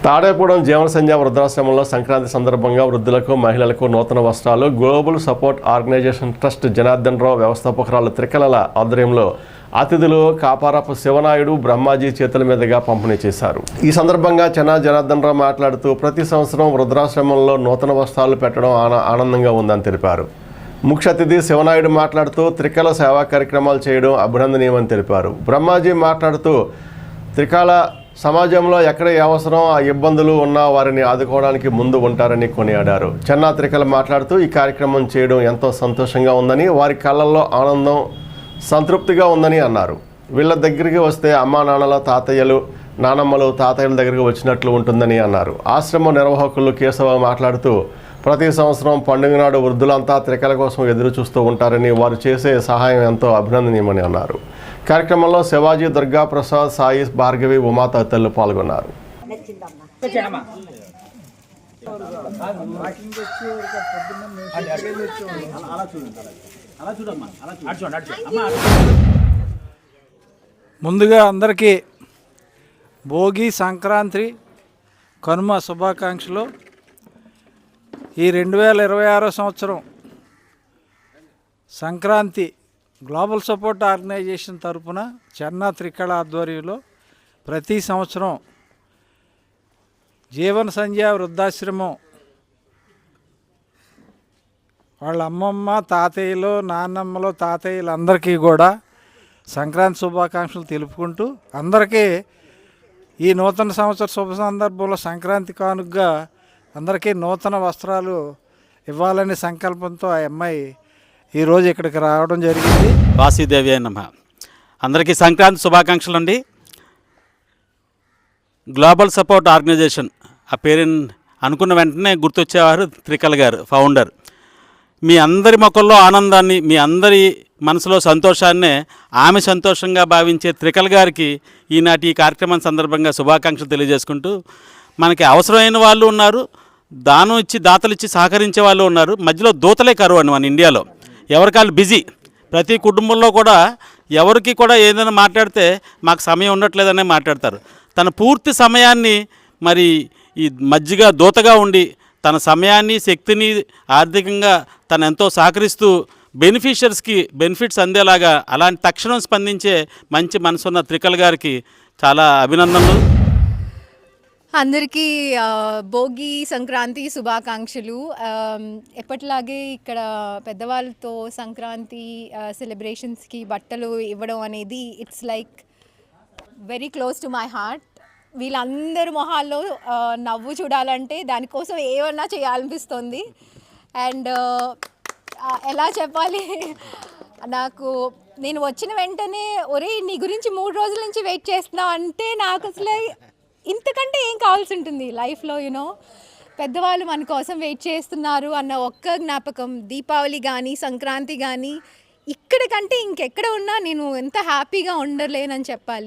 తాడేపూడెం జీవన సంధ్య వృద్ధాశ్రమంలో సంక్రాంతి సందర్భంగా వృద్ధులకు మహిళలకు నూతన వస్త్రాలు global support organisation trust Janardhan Rao వ్యవస్థాపకురాలు త్రికలల ఆధ్వర్యంలో అతిథులు కాపారపు శివనాయుడు బ్రహ్మాజీ చేతుల మీదుగా పంపిణీ చేశారు. ఈ సందర్భంగా జనార్దన్ రావు మాట్లాడుతూ ప్రతి సంవత్సరం వృద్ధాశ్రమంలో నూతన వస్త్రాలు పెట్టడం ఆనందంగా ఉందని తెలిపారు. ముఖ్య అతిథి శివనాయుడు మాట్లాడుతూ త్రికల సేవా కార్యక్రమాలు చేయడం అభినందనీయమని తెలిపారు. బ్రహ్మాజీ మాట్లాడుతూ త్రికాల సమాజంలో ఎక్కడ ఏ అవసరం ఆ ఇబ్బందులు ఉన్నా వారిని ఆదుకోవడానికి ముందు ఉంటారని కొనియాడారు. చెన్నా త్రికల మాట్లాడుతూ ఈ కార్యక్రమం చేయడం ఎంతో సంతోషంగా ఉందని, వారి కళ్ళల్లో ఆనందం సంతృప్తిగా ఉందని అన్నారు. వీళ్ళ దగ్గరికి వస్తే అమ్మా నాన్నల తాతయ్యలు నానమ్మలు తాతయ్యల దగ్గరికి వచ్చినట్లు ఉంటుందని అన్నారు. ఆశ్రమ నిర్వాహకులు కేశవ మాట్లాడుతూ ప్రతి సంవత్సరం పండుగ నాడు వృద్ధులంతా త్రికల కోసం ఎదురు చూస్తూ ఉంటారని, వారు చేసే సహాయం ఎంతో అభినందనీయమని అన్నారు. కార్యక్రమంలో శివాజీ, దుర్గా ప్రసాద్, సాయి, భార్గవి, ఉమా తదితరులు పాల్గొన్నారు. ముందుగా అందరికీ భోగి, సంక్రాంతి, కనుమ శుభాకాంక్షలు. ఈ 2026 సంవత్సరం సంక్రాంతి గ్లోబల్ సపోర్ట్ ఆర్గనైజేషన్ తరఫున చెన్నా త్రికళ ఆధ్వర్యంలో ప్రతి సంవత్సరం జీవన సంధ్య వృద్ధాశ్రమం వాళ్ళ అమ్మమ్మ తాతయ్యలు నాన్నమ్మలు తాతయ్యలు అందరికీ కూడా సంక్రాంతి శుభాకాంక్షలు తెలుపుకుంటూ అందరికీ ఈ నూతన సంవత్సర శుభ సందర్భంలో సంక్రాంతి కానుకగా అందరికీ నూతన వస్త్రాలు ఇవ్వాలనే సంకల్పంతో ఆ అమ్మాయి ఈరోజు ఇక్కడికి రావడం జరిగింది. వాసుదేవి నమః. అందరికీ సంక్రాంతి శుభాకాంక్షలు అండి. గ్లోబల్ సపోర్ట్ ఆర్గనైజేషన్ ఆ పేరు అనుకున్న వెంటనే గుర్తొచ్చేవారు త్రికల గారు, ఫౌండర్. మీ అందరి మొక్కల్లో ఆనందాన్ని, మీ అందరి మనసులో సంతోషాన్నే ఆమె సంతోషంగా భావించే త్రికల గారికి ఈనాటి ఈ కార్యక్రమం సందర్భంగా శుభాకాంక్షలు తెలియజేసుకుంటూ, మనకి అవసరమైన వాళ్ళు ఉన్నారు, దానం ఇచ్చి దాతలు ఇచ్చి సహకరించే వాళ్ళు ఉన్నారు, మధ్యలో దూతలే కరువు అండి మన ఇండియాలో. ఎవరికాళ్ళు బిజీ. ప్రతి కుటుంబంలో కూడా ఎవరికి కూడా ఏదైనా మాట్లాడితే మాకు సమయం ఉండట్లేదనే మాట్లాడతారు. తన పూర్తి సమయాన్ని మరి ఈ మధ్యగా దూతగా ఉండి తన సమయాన్ని శక్తిని ఆర్థికంగా తను ఎంతో సహకరిస్తూ బెనిఫిషియర్స్కి బెనిఫిట్స్ అందేలాగా అలాంటి తక్షణం స్పందించే మంచి మనసున్న త్రికల గారికి చాలా అభినందనలు. అందరికీ భోగి సంక్రాంతి శుభాకాంక్షలు. ఎప్పటిలాగే ఇక్కడ పెద్దవాళ్ళతో సంక్రాంతి సెలబ్రేషన్స్కి బట్టలు ఇవ్వడం అనేది it's like very close to my heart. వీళ్ళందరి మొహాల్లో నవ్వు చూడాలంటే దానికోసం ఏమన్నా చేయాలనిపిస్తుంది. అండ్ ఎలా చెప్పాలి, నేను వచ్చిన వెంటనే ఒరే నీ గురించి 3 రోజుల నుంచి వెయిట్ చేస్తున్నా అంటే నాకు అసలు ఇంతకంటే ఏం కావాల్సి ఉంటుంది లైఫ్లో. పెద్దవాళ్ళు మన కోసం వెయిట్ చేస్తున్నారు అన్న ఒక్క జ్ఞాపకం. దీపావళి కానీ సంక్రాంతి కానీ ఇక్కడికంటే ఇంకెక్కడ ఉన్నా నేను ఎంత హ్యాపీగా ఉండలేనని చెప్పాలి.